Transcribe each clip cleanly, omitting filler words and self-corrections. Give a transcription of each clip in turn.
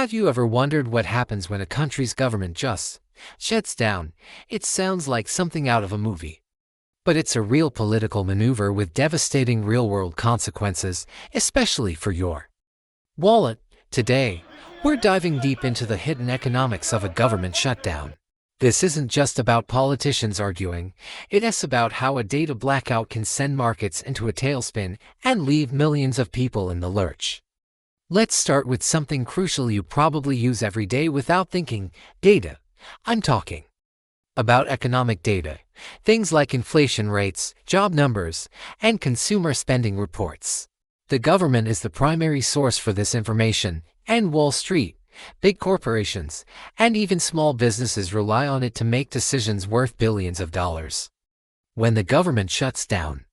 Have you ever wondered what happens when a country's government just shuts down? It sounds like something out of a movie. But it's a real political maneuver with devastating real-world consequences, especially for your wallet. Today, we're diving deep into the hidden economics of a government shutdown. This isn't just about politicians arguing, it's about how a data blackout can send markets into a tailspin and leave millions of people in the lurch. Let's start with something crucial you probably use every day without thinking: data. I'm talking about economic data, things like inflation rates, job numbers, and consumer spending reports. The government is the primary source for this information, and Wall Street, big corporations, and even small businesses rely on it to make decisions worth billions of dollars. When the government shuts down,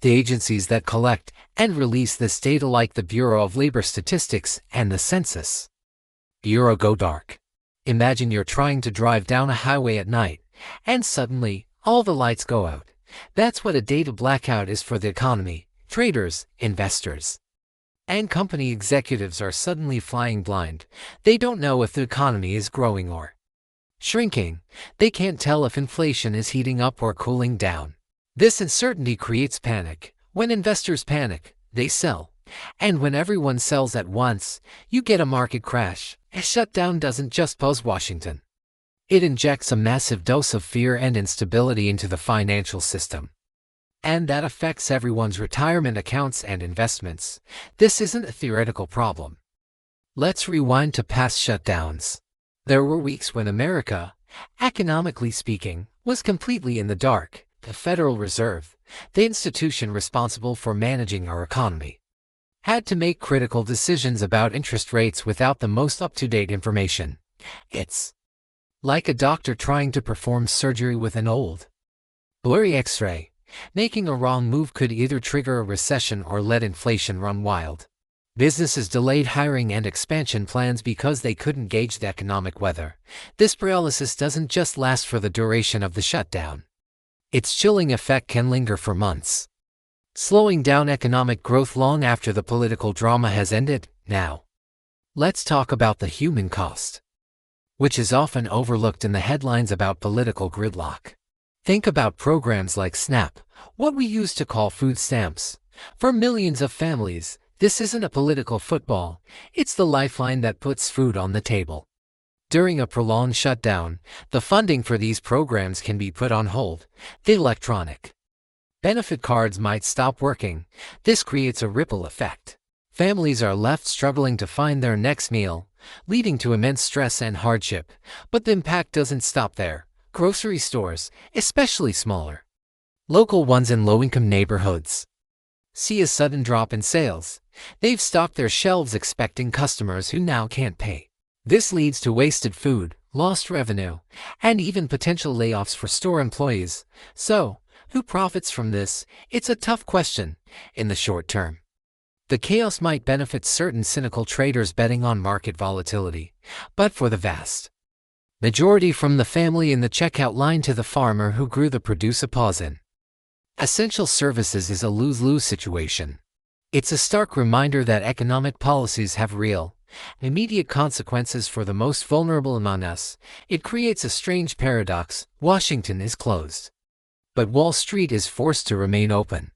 the agencies that collect and release this data, like the Bureau of Labor Statistics and the Census Bureau, go dark. Imagine you're trying to drive down a highway at night, and suddenly, all the lights go out. That's what a data blackout is for the economy. Traders, investors, and company executives are suddenly flying blind. They don't know if the economy is growing or shrinking. They can't tell if inflation is heating up or cooling down. This uncertainty creates panic. When investors panic, they sell. And when everyone sells at once, you get a market crash. A shutdown doesn't just pose Washington. It injects a massive dose of fear and instability into the financial system. And that affects everyone's retirement accounts and investments. This isn't a theoretical problem. Let's rewind to past shutdowns. There were weeks when America, economically speaking, was completely in the dark. The Federal Reserve, the institution responsible for managing our economy, had to make critical decisions about interest rates without the most up-to-date information. It's like a doctor trying to perform surgery with an old, blurry X-ray. Making a wrong move could either trigger a recession or let inflation run wild. Businesses delayed hiring and expansion plans because they couldn't gauge the economic weather. This paralysis doesn't just last for the duration of the shutdown. Its chilling effect can linger for months, slowing down economic growth long after the political drama has ended. Now, let's talk about the human cost, which is often overlooked in the headlines about political gridlock. Think about programs like SNAP, what we used to call food stamps. For millions of families, this isn't a political football, it's the lifeline that puts food on the table. During a prolonged shutdown, the funding for these programs can be put on hold. The electronic benefit cards might stop working. This creates a ripple effect. Families are left struggling to find their next meal, leading to immense stress and hardship. But the impact doesn't stop there. Grocery stores, especially smaller, local ones in low-income neighborhoods, see a sudden drop in sales. They've stocked their shelves expecting customers who now can't pay. This leads to wasted food, lost revenue, and even potential layoffs for store employees. So, who profits from this? It's a tough question. In the short term, the chaos might benefit certain cynical traders betting on market volatility, but for the vast majority, from the family in the checkout line to the farmer who grew the produce, a pause in essential services is a lose-lose situation. It's a stark reminder that economic policies have real, immediate consequences for the most vulnerable among us. It creates a strange paradox. Washington is closed, but Wall Street is forced to remain open,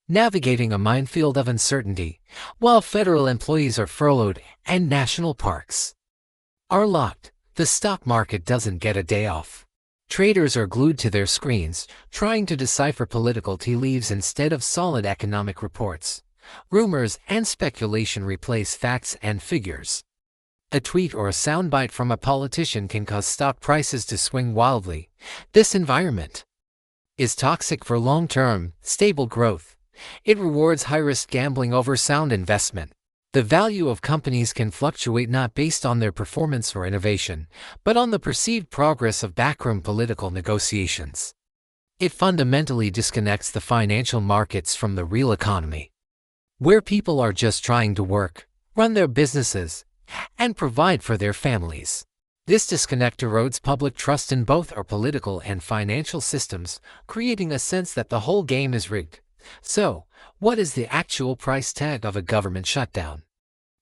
navigating a minefield of uncertainty, while federal employees are furloughed and national parks are locked. The stock market doesn't get a day off. Traders are glued to their screens, trying to decipher political tea leaves instead of solid economic reports. Rumors and speculation replace facts and figures. A tweet or a soundbite from a politician can cause stock prices to swing wildly. This environment is toxic for long-term, stable growth. It rewards high-risk gambling over sound investment. The value of companies can fluctuate not based on their performance or innovation, but on the perceived progress of backroom political negotiations. It fundamentally disconnects the financial markets from the real economy, where people are just trying to work, run their businesses, and provide for their families. This disconnect erodes public trust in both our political and financial systems, creating a sense that the whole game is rigged. So, what is the actual price tag of a government shutdown?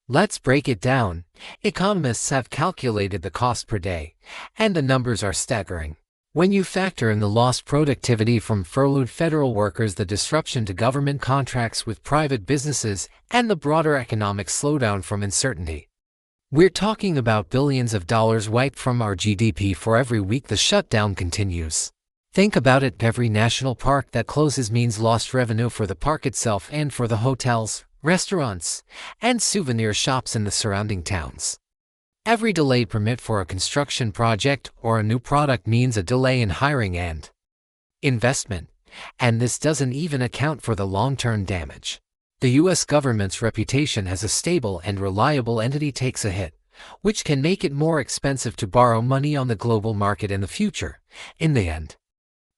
Let's break it down. Economists have calculated the cost per day, and the numbers are staggering. When you factor in the lost productivity from furloughed federal workers, the disruption to government contracts with private businesses, and the broader economic slowdown from uncertainty, we're talking about billions of dollars wiped from our GDP for every week the shutdown continues. Think about it, every national park that closes means lost revenue for the park itself and for the hotels, restaurants, and souvenir shops in the surrounding towns. Every delayed permit for a construction project or a new product means a delay in hiring and investment, and this doesn't even account for the long-term damage. The U.S. government's reputation as a stable and reliable entity takes a hit, which can make it more expensive to borrow money on the global market in the future. In the end,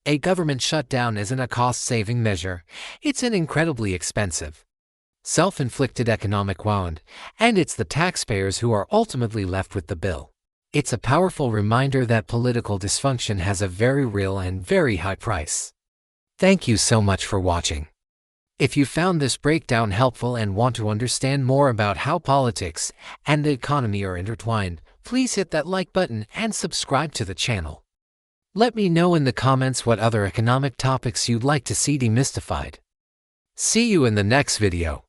a government shutdown isn't a cost-saving measure, it's an incredibly expensive, self-inflicted economic wound, and it's the taxpayers who are ultimately left with the bill. It's a powerful reminder that political dysfunction has a very real and very high price. Thank you so much for watching. If you found this breakdown helpful and want to understand more about how politics and the economy are intertwined, please hit that like button and subscribe to the channel. Let me know in the comments what other economic topics you'd like to see demystified. See you in the next video.